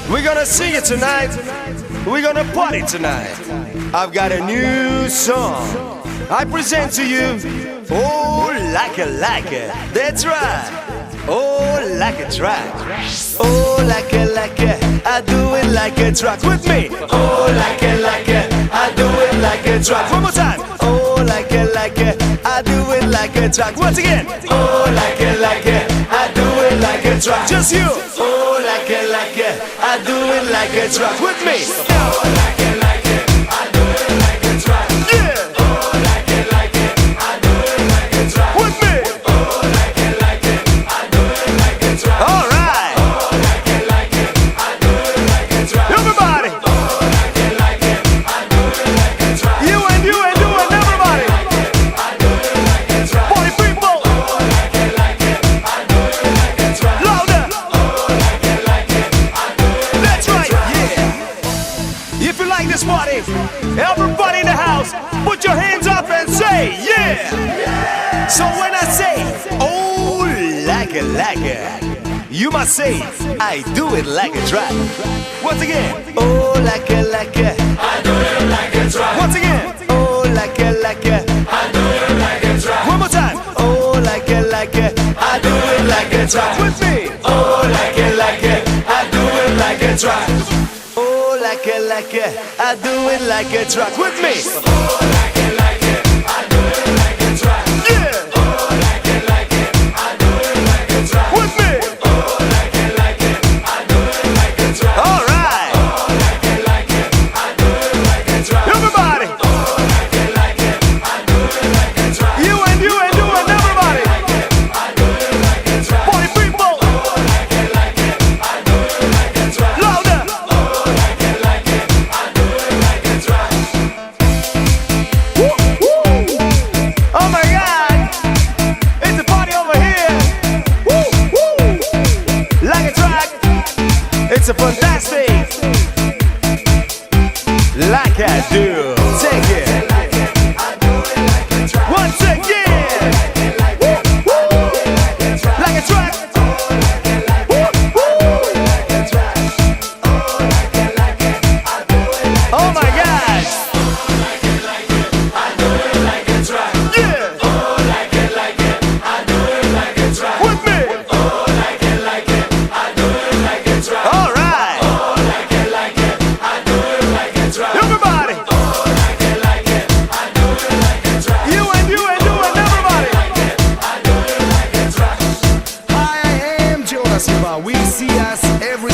We're gonna sing it tonight. We're gonna party tonight. I've got a new song. I present to you. Oh, like it. That's right. Oh, like a track. Oh, like it. I do it like a track. With me. Oh, like it. I do it like a track. One more time. Oh, like it. I do it like a track. Once again. Oh, like it. I do it like a track. Just you. Oh, like it. I do it like a track. With me. Oh, like it. I do it like a track. Yeah. Oh, like it. I do it like a track. With me. Oh, like it. I do it like a track. All right. Oh, like it. I do it like a track. Everybody. Oh, like it. I do it like a track. You and everybody. I do it like a track. Party people. Oh, like it. I do it like a track. Louder. Oh, like it. I do it. That's right. Yeah. If you like this party, everybody in the house, put your hands up and say yeah. So when I say oh like it, you must say I do it like a track. Once again, oh like it, I do it like a track. Once again, oh like it, I do it like a track. One more time, oh like it, I do it like a track. With me, oh like it, I do it like a track. Oh like it, I do it like a track. With me, oh like it, I do it like a track. Yeah. Oh like it, I do it like a track. With me, oh like it, I do it like a track. All right. Oh like it, I do it like a track. Everybody. Oh like it, I do it like a track. You and everybody. I do it like a track. Party people. Oh like it, I do it like a track. Louder. Oh like it, I do it like a track. Woo, woo. Oh my God, it's a party over here. Woo, woo. Like a track, it's a fantastic. Like I do, take it. Once again, woo, woo. Like a track. Woo, woo. Oh my God. Yeah. With me. All right. Everybody. You and everybody. Hi, I am Silva. We see us every